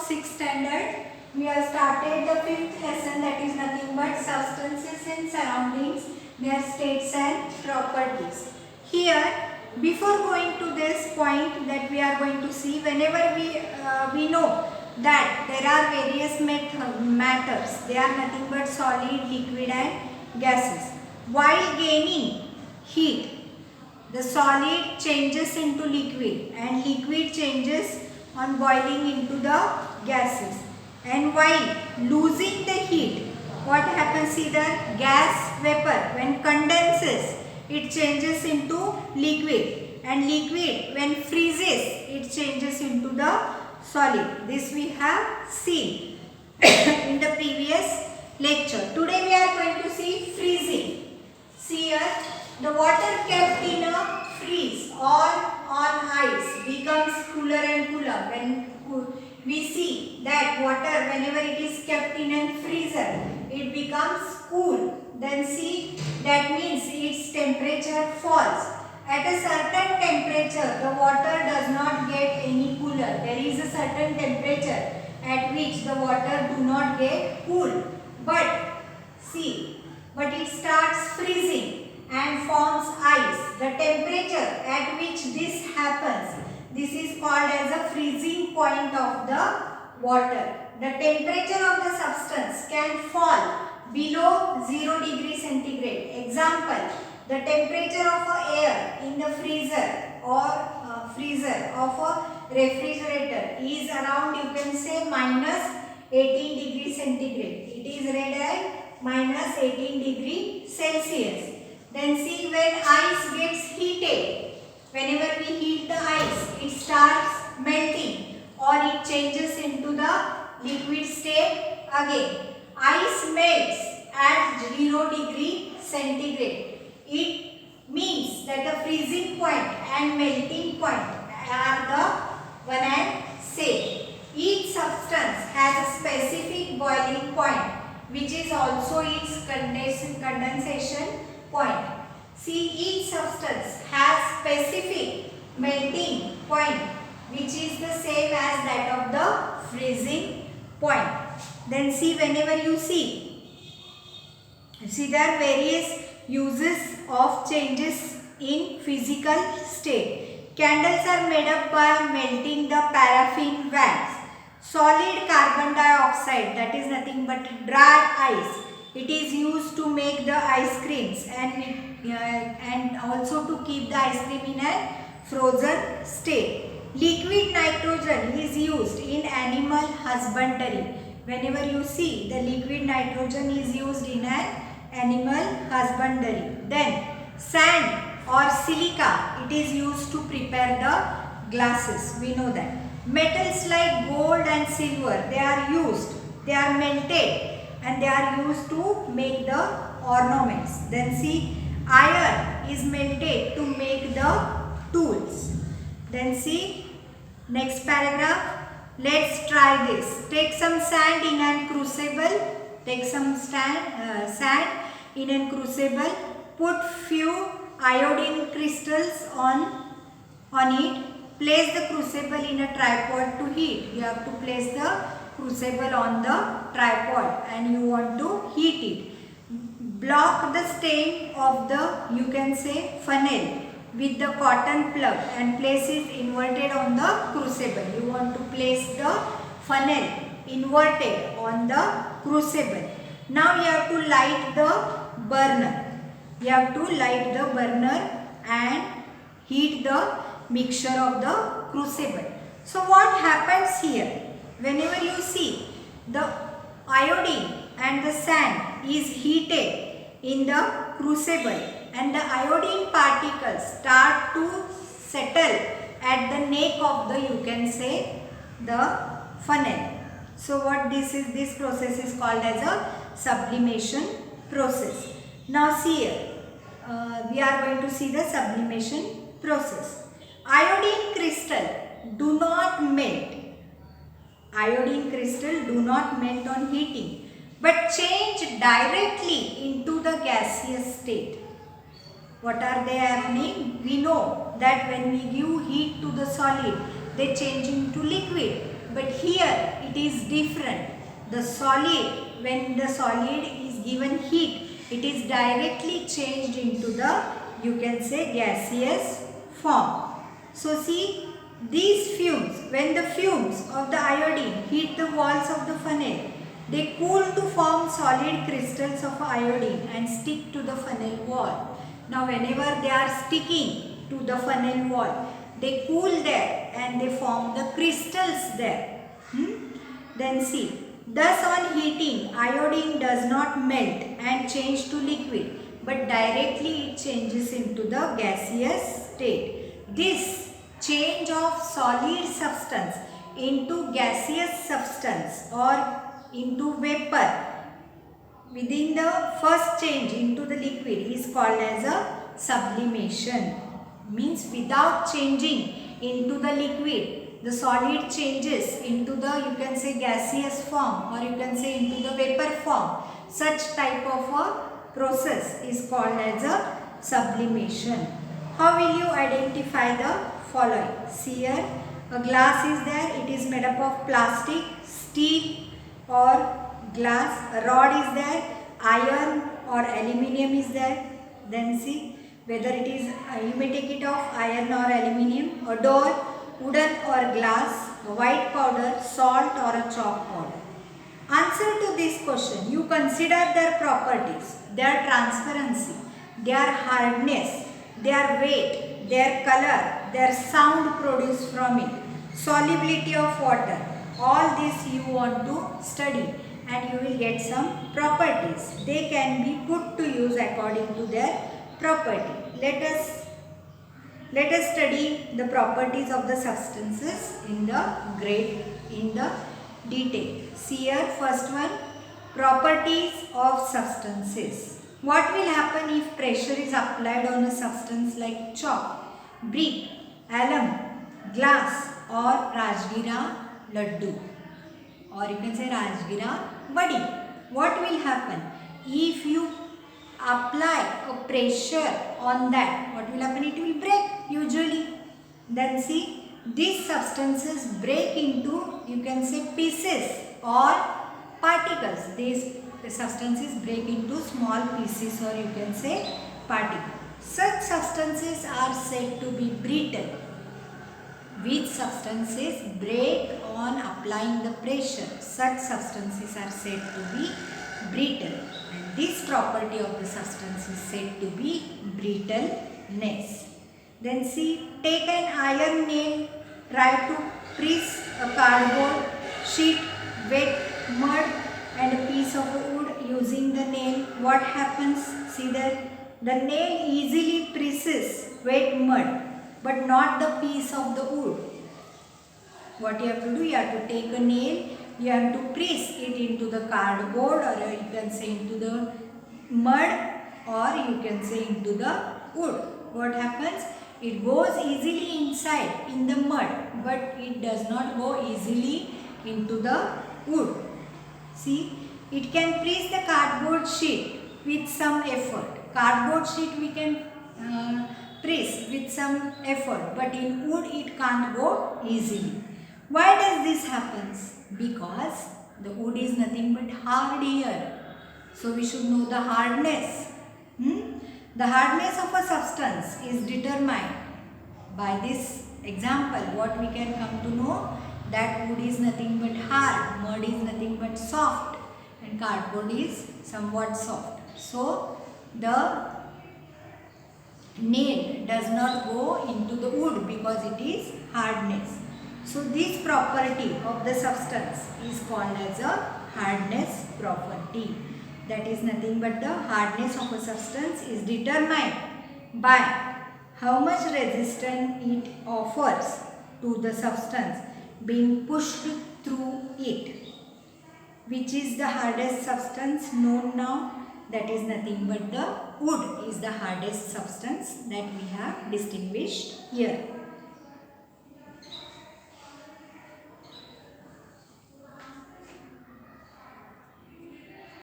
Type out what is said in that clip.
6th standard. We have started the 5th lesson, that is nothing but substances and surroundings, their states and properties. Here, before going to this point that we are going to see, whenever we know that there are various matters, they are nothing but solid, liquid and gases. While gaining heat, the solid changes into liquid and liquid changes on boiling into the gases. And while losing the heat, what happens? See the gas vapor when condenses, it changes into liquid, and liquid when freezes, it changes into the solid. This we have seen in the previous lecture. Today we are going to see freezing. See here, the water kept in a freeze or on ice becomes cooler and cooler. When we see that water, whenever it is kept in a freezer, it becomes cool. Then see, that means its temperature falls. At a certain temperature, the water does not get any cooler. There is a certain temperature at which the water do not get cool. But see, but it starts freezing and forms ice. The temperature at which this happens, this is called as a freezing point of the water. The temperature of the substance can fall below 0 degree centigrade. Example, the temperature of air in the freezer or freezer of a refrigerator is around, you can say, minus 18 degree centigrade. It is read at minus 18 degree Celsius. Then see, when ice gets heated, whenever we heat the ice, it starts melting or it changes into the liquid state again. Ice melts at 0 degree centigrade. It means that the freezing point and melting point are the one and same. Each substance has a specific boiling point, which is also its condensation point. See, each substance has specific melting point, which is the same as that of the freezing point. Then see, whenever you see there are various uses of changes in physical state. Candles are made up by melting the paraffin wax. Solid carbon dioxide, that is nothing but dry ice, it is used to make the ice creams and also to keep the ice cream in a frozen state. Liquid nitrogen is used in animal husbandry. Whenever you see, the liquid nitrogen is used in an animal husbandry. Then sand or silica, it is used to prepare the glasses. We know that. Metals like gold and silver, they are melted and they are used to make the ornaments. Then see, iron is melted to make the tools. Then see, next paragraph. Let's try this. Take some sand in a crucible. Take some sand in a crucible. Put few iodine crystals on it. Place the crucible in a tripod to heat. You have to place the crucible on the tripod and you want to heat it. Block the stem of the, you can say, funnel with the cotton plug and place it inverted on the crucible. You want to place the funnel inverted on the crucible. Now you have to light the burner. You have to light the burner and heat the mixture of the crucible. So what happens here? Whenever you see the iodine and the sand is heated in the crucible and the iodine particles start to settle at the neck of the, you can say, the funnel. So what this process is called as a sublimation process. Now see here, we are going to see the sublimation process. Iodine crystal do not melt. Iodine crystal do not melt on heating, but change directly into the gaseous state. What are they happening? We know that when we give heat to the solid, they change into liquid. but here it is different. The solid, when the solid is given heat, it is directly changed into the, you can say, gaseous form. So see, these fumes, when the fumes of the iodine hit the walls of the funnel, they cool to form solid crystals of iodine and stick to the funnel wall. Now whenever they are sticking to the funnel wall, they cool there and they form the crystals there. Then see, thus on heating, iodine does not melt and change to liquid, but directly it changes into the gaseous state. This change of solid substance into gaseous substance or into vapor within the first change into the liquid is called as a sublimation. Means without changing into the liquid, the solid changes into the, you can say, gaseous form, or you can say into the vapor form. Such type of a process is called as a sublimation. How will you identify the following? See here, a glass is there. It is made up of plastic, steel or glass. A rod is there. Iron or aluminium is there. Then see whether it is, you may take it of iron or aluminium. A door, wooden or glass. A white powder, salt or a chalk powder. Answer to this question. You consider their properties, their transparency, their hardness, their weight, their color, their sound produced from it, solubility of water. All this you want to study and you will get some properties. They can be put to use according to their property. Let us study the properties of the substances in the detail. See here, first one, properties of substances. What will happen if pressure is applied on a substance like chalk, brick, alum, glass or Rajgira laddu, or you can say Rajgira vadi? What will happen if you apply a pressure on that? What will happen? It will break usually. Then see, these substances break into, you can say, pieces or particles. These substances break into small pieces or you can say particles. Such substances are said to be brittle. Which substances break on applying the pressure? Such substances are said to be brittle. And this property of the substance is said to be brittleness. Then see, take an iron nail, try to press a cardboard sheet, wet mud and a piece of wood using the nail. What happens? See that the nail easily presses wet mud, but not the piece of the wood. What you have to do? You have to take a nail, you have to press it into the cardboard, or you can say into the mud, or you can say into the wood. What happens? It goes easily inside in the mud, but it does not go easily into the wood. See, it can press the cardboard sheet with some effort. Cardboard sheet we can press with some effort, but in wood it can't go easily. Why does this happen? Because the wood is nothing but hard here. So we should know the hardness. The hardness of a substance is determined by this example. What we can come to know, that wood is nothing but hard, mud is nothing but soft, and cardboard is somewhat soft. So the nail does not go into the wood because it is hardness. So this property of the substance is called as a hardness property. That is nothing but the hardness of a substance is determined by how much resistance it offers to the substance being pushed through it. Which is the hardest substance known now? That is nothing but the wood is the hardest substance that we have distinguished here.